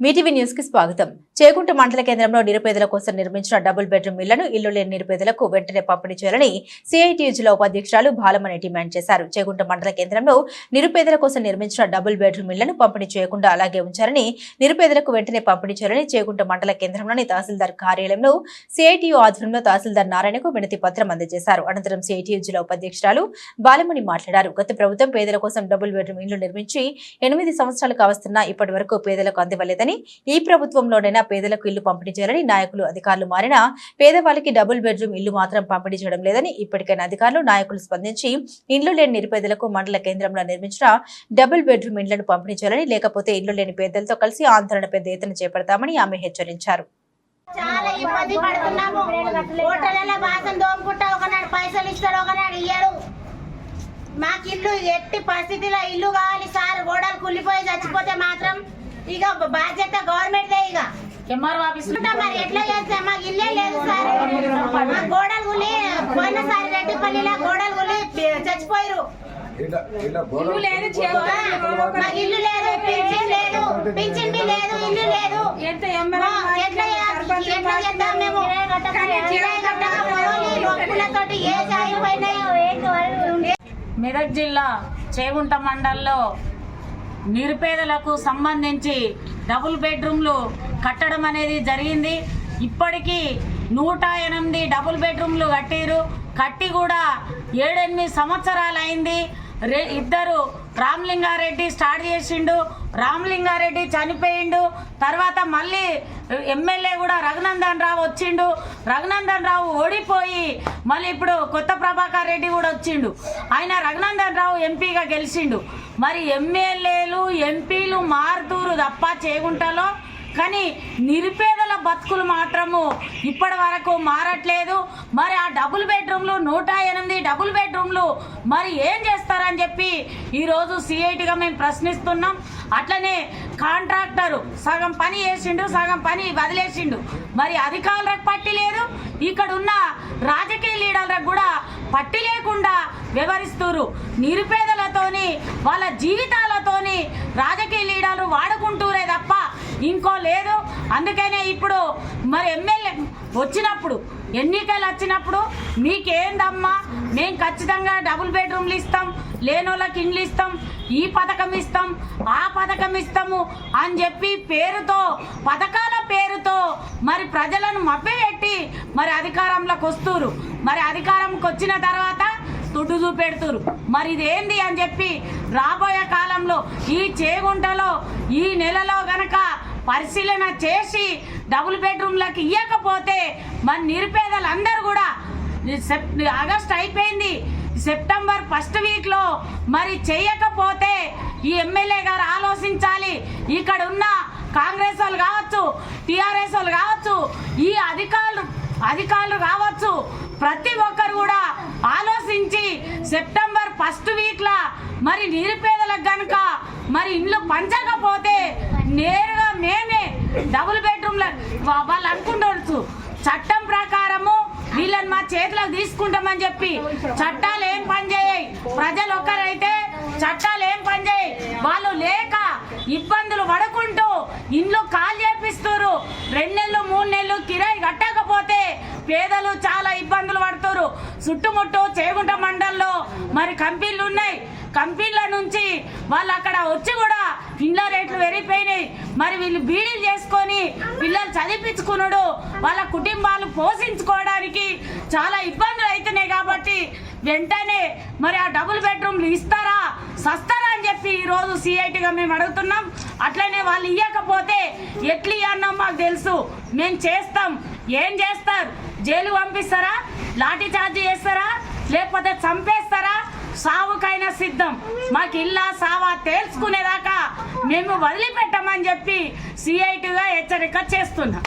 Mee TV news కి స్వాగతం. చేగుంట మండల కేంద్రంలో నిరుపేదల కోసం నిర్మించిన డబుల్ బెడ్రూమ్ ఇళ్లను ఇల్లు లేని నిరుపేదలకు వెంటనే పంపిణీ చేయాలని సిఐటియు జిల్లా ఉపాధ్యక్షురాలు బాలమణి డిమాండ్ చేశారు. చేగుంట మండల కేంద్రంలో నిరుపేదల కోసం నిర్మించిన డబుల్ బెడ్రూమ్ ఇళ్లను పంపిణీ చేయకుండా అలాగే ఉంచారని, నిరుపేదలకు వెంటనే పంపిణీ చేయాలని చేగుంట మండల కేంద్రంలోని తహసీల్దార్ కార్యాలయంలో సిఐటియు ఆధ్వర్యంలో తహసీల్దార్ నారాయణకు వినతి పత్రం అందజేశారు. అనంతరం సిఐటియు జిల్లా ఉపాధ్యక్షురాలు బాలమణి మాట్లాడారు. గత ప్రభుత్వం పేదల కోసం డబుల్ బెడ్రూమ్ ఇళ్లు నిర్మించి 8 సంవత్సరాలు కావస్తున్నా ఇప్పటి వరకు పేదలకు అందివ్వలేదని, ఈ ప్రభుత్వంలోనైనా పేదలకు ఇల్లు పంపిణీ చేయాలని, నాయకులు అధికారులు మారినా పేదవాళ్ళకి డబుల్ బెడ్రూమ్ ఇల్లు మాత్రం పంపిణీ చేయడం లేదని, ఇప్పటికైనా అధికారులు నాయకులు స్పందించి ఇల్లు లేని నిరుపేదలకు మండల కేంద్రంలో నిర్మించిన డబుల్ బెడ్రూమ్ ఇళ్లను పంపిణీ చేయాలని, లేకపోతే ఇల్లు లేని పేదలతో కలిసి ఆందోళన పెద్ద ఎత్తున చేపడతామని ఆమె హెచ్చరించారు. చాలా ఇబ్బంది పడుతున్నాము. హోటళ్లలో బాసం దోముకుంటా ఒకనాడు పైసలు ఇస్తాడు, ఒకనాడు ఇయ్యడు. మాకు ఇల్లు ఎట్టి పరిస్థితిలో ఇల్లు కావాలి సార్. గోడలు కుళ్ళిపోయి చచ్చిపోతే మాత్రం ఇక బాధ్యత గవర్నమెంట్దే. ఇక మరి ఎట్లా చేస్తే మాకు ఇల్లే లేదు సార్. మా గోడలు గులి పోయినసారి రెడ్డిపల్లిలో గోడలు గులి చచ్చిపోయారు. మాకు ఇల్లు లేదు, పింఛన్ లేదు, పింఛన్ బి లేదు, ఇల్లు లేదు. ఎట్లా చేద్దాం మేము? మెదక్ జిల్లా చేగుంట మండల్లో నిరుపేదలకు సంబంధించి డబుల్ బెడ్రూమ్లు కట్టడం అనేది జరిగింది. ఇప్పటికీ 108 డబుల్ బెడ్రూమ్లు కట్టి కూడా 7-8 సంవత్సరాలు అయింది. ఇద్దరు రామలింగారెడ్డి స్టార్ట్ చేసిండు, రామలింగారెడ్డి చనిపోయిండు. తర్వాత మళ్ళీ ఎమ్మెల్యే కూడా రఘునందన్ రావు వచ్చిండు, రఘునందన్ రావు ఓడిపోయి మళ్ళీ ఇప్పుడు కొత్త ప్రభాకర్ రెడ్డి కూడా వచ్చిండు. ఆయన రఘునందన్ రావు ఎంపీగా గెలిచిండు. మరి ఎమ్మెల్యేలు ఎంపీలు మారుతూరు తప్ప చేగుంటలో, కానీ నిరుపేదల బతుకులు మాత్రము ఇప్పటి వరకు మారట్లేదు. మరి ఆ డబుల్ బెడ్రూమ్లు 108 డబుల్ బెడ్రూమ్లు మరి ఏం చేస్తారని చెప్పి ఈరోజు సిఐటిగా మేము ప్రశ్నిస్తున్నాం. అట్లనే కాంట్రాక్టరు సగం పని చేసిండు, సగం పని వదిలేసిండు. మరి అధికారులకు పట్టి లేదు, ఇక్కడ ఉన్న రాజకీయ లీడర్లకు కూడా పట్టి లేకుండా వ్యవహరిస్తున్నారు. నిరుపేదలతోని వాళ్ళ జీవితాలతోని రాజకీయ లీడర్లు వాడుకుంటూరే తప్ప ఇంకో లేదు. అందుకనే ఇప్పుడు మరి ఎమ్మెల్యే వచ్చినప్పుడు, ఎన్నికలు వచ్చినప్పుడు మీకేందమ్మా, మేము ఖచ్చితంగా డబుల్ బెడ్రూమ్లు ఇస్తాం, లేనోళ్ళకి ఇండ్లు ఇస్తాం, ఈ పథకం ఇస్తాం, ఆ పథకం ఇస్తాము అని చెప్పి పేరుతో, పథకాల పేరుతో మరి ప్రజలను మభ్యపెట్టి మరి అధికారంలోకి వస్తున్నారు. మరి అధికారంకి వచ్చిన తర్వాత తుడ్డు చూపెడుతురు. మరి ఇదేంది అని చెప్పి రాబోయే కాలంలో ఈ చేగుంటలో ఈ నెలలో గనక పరిశీలన చేసి డబుల్ బెడ్రూమ్లకి ఇవ్వకపోతే మరి నిరుపేదలందరూ కూడా ఆగస్ట్ అయిపోయింది, సెప్టెంబర్ ఫస్ట్ వీక్లో మరి చేయకపోతే ఈ ఎమ్మెల్యే గారు ఆలోచించాలి. ఇక్కడ ఉన్న కాంగ్రెస్ వాళ్ళు కావచ్చు, టీఆర్ఎస్ వాళ్ళు కావచ్చు, ఈ అధికారులు కావచ్చు, ప్రతి ఒక్కరు కూడా ఆలోచించి సెప్టెంబర్ ఫస్ట్ వీక్లా మరి నిరుపేదలకు గనుక మరి ఇండ్లు పంచకపోతే నేరుగా మేమే డబుల్ బెడ్రూమ్ల వాళ్ళు అనుకుంటూ చట్టం ప్రకారము వీళ్ళని మా చేతిలోకి తీసుకుంటామని చెప్పి చట్టాలు ఏం పనిచేయాయి. ప్రజలు ఒక్కరైతే చట్టాలు ఏం పనిచేయాయి. వాళ్ళు లేక ఇబ్బందులు పడుకుంటూ ఇండ్లు కాల్ చేపిస్తారు. 2 నెలలు 3 నెలలు కిరాయి కట్టకపోతే పేదలు చాలా ఇబ్బందులు పడుతున్నారు. చుట్టుముట్టు చేగుంట మండల్లో మరి కంపెనీలు ఉన్నాయి. కంపెనీల నుంచి వాళ్ళు అక్కడ వచ్చి కూడా ఇండ్ల రేట్లు పెరిగిపోయినాయి. మరి వీళ్ళు బీడీలు చేసుకొని పిల్లలు చదివించుకున్నాడు, వాళ్ళ కుటుంబాలు పోషించుకోవడానికి చాలా ఇబ్బందులు అవుతున్నాయి. కాబట్టి వెంటనే మరి ఆ డబుల్ బెడ్రూమ్లు ఇస్తారా సస్తారా అని చెప్పి ఈరోజు సిఐటిగా మేము అడుగుతున్నాం. అట్లనే వాళ్ళు ఇవ్వకపోతే ఎట్లు ఇవ్వన్నాం మాకు తెలుసు, మేము చేస్తాం. ఏం చేస్తారు? జైలు పంపిస్తారా, లాఠీ చార్జీ చేస్తారా, లేకపోతే చంపేస్తారా? సావుకైనా సిద్ధం. మాకు ఇల్లా సావా తేల్చుకునేదాకా మేము వదిలిపెట్టమని చెప్పి సిఐటిగా హెచ్చరిక చేస్తున్నాం.